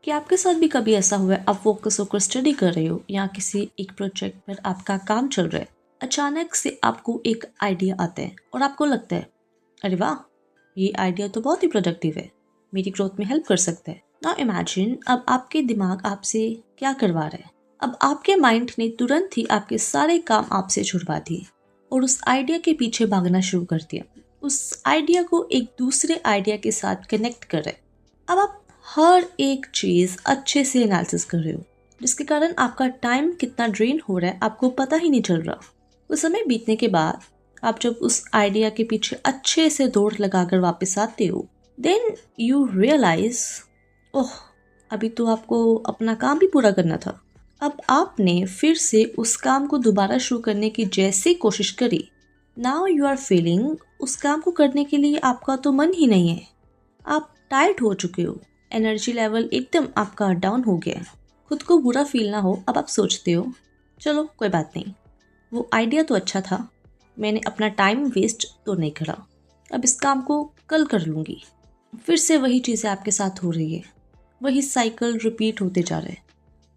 क्या आपके साथ भी कभी ऐसा हुआ है, आप फोकस होकर स्टडी कर रहे हो या किसी एक प्रोजेक्ट पर आपका काम चल रहा है, अचानक से आपको एक आइडिया आता है और आपको लगता है अरे वाह, ये आइडिया तो बहुत ही प्रोडक्टिव है, मेरी ग्रोथ में हेल्प कर सकता है। नाउ इमेजिन अब आपके दिमाग आपसे क्या करवा रहा है। अब आपके माइंड ने तुरंत ही आपके सारे काम आपसे छुड़वा दिए और उस आइडिया के पीछे भागना शुरू कर दिया। उस आइडिया को एक दूसरे आइडिया के साथ कनेक्ट कर रहे। अब आप हर एक चीज़ अच्छे से एनालिसिस कर रहे हो, जिसके कारण आपका टाइम कितना ड्रेन हो रहा है आपको पता ही नहीं चल रहा। कुछ समय बीतने के बाद आप जब उस आइडिया के पीछे अच्छे से दौड़ लगाकर वापस आते हो, देन यू रियलाइज ओह, अभी तो आपको अपना काम भी पूरा करना था। अब आपने फिर से उस काम को दोबारा शुरू करने की जैसे कोशिश करी। नाउ यू आर फीलिंग उस काम को करने के लिए आपका तो मन ही नहीं है, आप टायर्ड हो चुके हो, एनर्जी लेवल एकदम आपका डाउन हो गया है। खुद को बुरा फील ना हो, अब आप सोचते हो चलो कोई बात नहीं, वो आइडिया तो अच्छा था, मैंने अपना टाइम वेस्ट तो नहीं करा, अब इस काम को कल कर लूँगी। फिर से वही चीज़ें आपके साथ हो रही है, वही साइकिल रिपीट होते जा रहे हैं।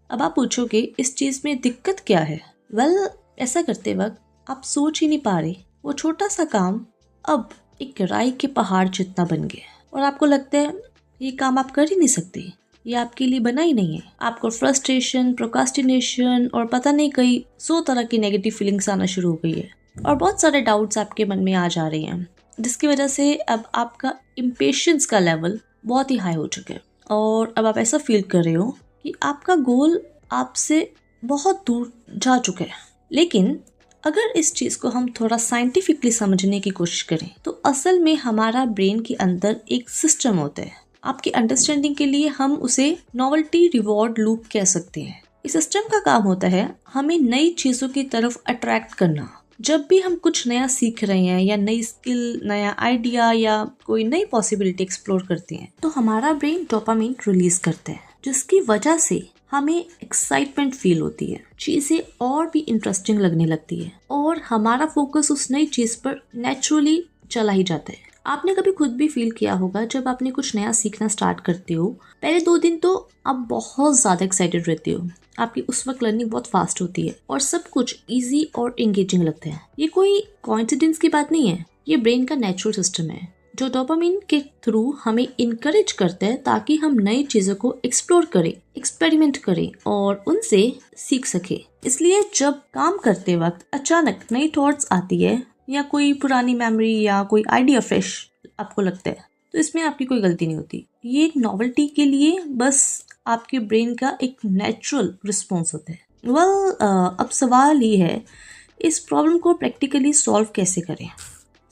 अब आप पूछोगे इस चीज़ में दिक्कत क्या है। वेल, ऐसा करते वक्त आप सोच ही नहीं पा रहे, वो छोटा सा काम अब एक राई के पहाड़ जितना बन गया और आपको लगता है ये काम आप कर ही नहीं सकते, ये आपके लिए बना ही नहीं है। आपको फ्रस्ट्रेशन, प्रोक्रास्टिनेशन और पता नहीं कई 100 तरह की नेगेटिव फीलिंग्स आना शुरू हो गई है और बहुत सारे डाउट्स आपके मन में आ जा रहे हैं, जिसकी वजह से अब आपका इम्पेशंस का लेवल बहुत ही हाई हो चुका है और अब आप ऐसा फील कर रहे हो कि आपका गोल आपसे बहुत दूर जा चुका है। लेकिन अगर इस चीज़ को हम थोड़ा साइंटिफिकली समझने की कोशिश करें तो असल में हमारा ब्रेन के अंदर एक सिस्टम होता है। आपकी अंडरस्टैंडिंग के लिए हम उसे नॉवेल्टी रिवॉर्ड लूप कह सकते हैं। इस सिस्टम का काम होता है हमें नई चीज़ों की तरफ अट्रैक्ट करना। जब भी हम कुछ नया सीख रहे हैं या नई स्किल, नया आइडिया या कोई नई पॉसिबिलिटी एक्सप्लोर करते हैं तो हमारा ब्रेन डोपामिन रिलीज करता है, जिसकी वजह से हमें एक्साइटमेंट फील होती है, चीज़ें और भी इंटरेस्टिंग लगने लगती है और हमारा फोकस उस नई चीज़ पर नेचुरली चला ही जाता है। आपने कभी खुद भी फील किया होगा, जब आपने कुछ नया सीखना स्टार्ट करते हो, पहले 2 दिन तो आप बहुत ज़्यादा एक्साइटेड रहते हो, आपकी उस वक्त लर्निंग बहुत फास्ट होती है और सब कुछ इजी और एंगेजिंग लगता है। ये कोई कोइंसिडेंस की बात नहीं है, ये ब्रेन का नेचुरल सिस्टम है जो डोपामिन के थ्रू हमें इनकरेज करता है ताकि हम नई चीज़ों को एक्सप्लोर करें, एक्सपेरिमेंट करें और उनसे सीख सके। इसलिए जब काम करते वक्त अचानक नई थॉट्स आती है या कोई पुरानी मेमोरी या कोई आइडिया फ्रेश आपको लगता है, तो इसमें आपकी कोई गलती नहीं होती। ये एक नॉवेल्टी के लिए बस आपके ब्रेन का एक नेचुरल रिस्पॉन्स होता है। अब सवाल ये है, इस प्रॉब्लम को प्रैक्टिकली सॉल्व कैसे करें।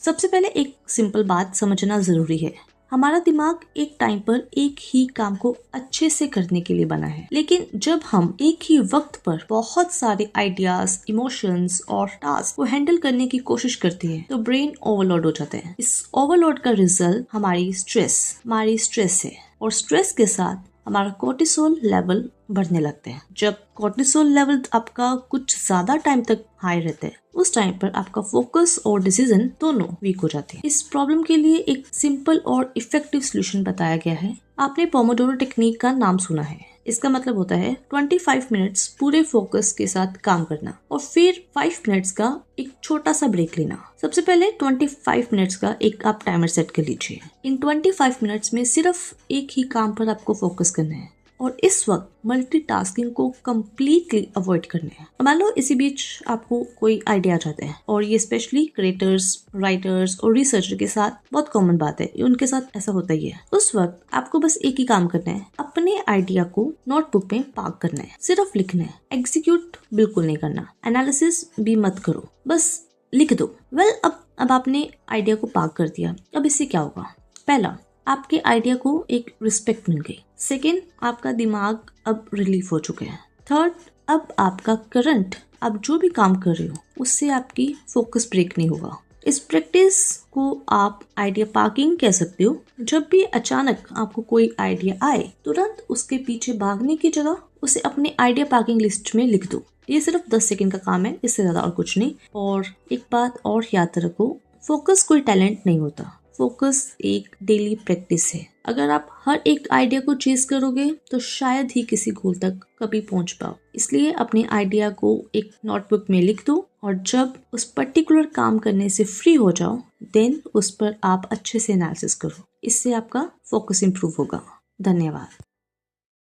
सबसे पहले एक सिंपल बात समझना ज़रूरी है, हमारा दिमाग एक टाइम पर एक ही काम को अच्छे से करने के लिए बना है, लेकिन जब हम एक ही वक्त पर बहुत सारे आइडियाज, इमोशंस और टास्क को हैंडल करने की कोशिश करते हैं तो ब्रेन ओवरलोड हो जाता है। इस ओवरलोड का रिजल्ट हमारी स्ट्रेस है और स्ट्रेस के साथ हमारा कोर्टिसोल लेवल बढ़ने लगता है। जब कोर्टिसोल लेवल आपका कुछ ज्यादा टाइम तक हाई रहता है, उस टाइम पर आपका फोकस और डिसीजन दोनों वीक हो जाते हैं। इस प्रॉब्लम के लिए एक सिंपल और इफेक्टिव सॉल्यूशन बताया गया है। आपने पोमोडोरो टेक्निक का नाम सुना है। इसका मतलब होता है 25 मिनट्स पूरे फोकस के साथ काम करना और फिर 5 मिनट्स का एक छोटा सा ब्रेक लेना। सबसे पहले 25 मिनट्स का एक आप टाइमर सेट कर लीजिए। इन 25 मिनट्स में सिर्फ एक ही काम पर आपको फोकस करना है और इस वक्त मल्टीटास्किंग को कम्प्लीटली अवॉइड करना है। मान लो इसी बीच आपको कोई आइडिया आ जाता है, और ये स्पेशली क्रिएटर्स, राइटर्स और रिसर्चर के साथ बहुत कॉमन बात है, उनके साथ ऐसा होता ही है। उस वक्त आपको बस एक ही काम करना है, अपने आइडिया को नोटबुक में पार्क करना है, सिर्फ लिखना है, एग्जीक्यूट बिल्कुल नहीं करना, एनालिसिस भी मत करो, बस लिख दो। अब आपने आइडिया को पार्क कर दिया, अब इससे क्या होगा। पहला, आपके आइडिया को एक रिस्पेक्ट मिल गई। सेकेंड, आपका दिमाग अब रिलीफ हो चुका है। थर्ड, अब आपका करंट आप जो भी काम कर रहे हो उससे आपकी फोकस ब्रेक नहीं होगा। इस प्रैक्टिस को आप आइडिया पार्किंग कह सकते हो। जब भी अचानक आपको कोई आइडिया आए, तुरंत उसके पीछे भागने की जगह उसे अपने आइडिया पार्किंग लिस्ट में लिख दो। ये सिर्फ 10 सेकंड का काम है, इससे ज्यादा और कुछ नहीं। और एक बात और याद रखो, फोकस कोई टैलेंट नहीं होता, फोकस एक डेली प्रैक्टिस है। अगर आप हर एक आइडिया को चेज करोगे तो शायद ही किसी गोल तक कभी पहुंच पाओ। इसलिए अपने आइडिया को एक नोटबुक में लिख दो और जब उस पर्टिकुलर काम करने से फ्री हो जाओ देन उस पर आप अच्छे से एनालिसिस करो। इससे आपका फोकस इंप्रूव होगा। धन्यवाद।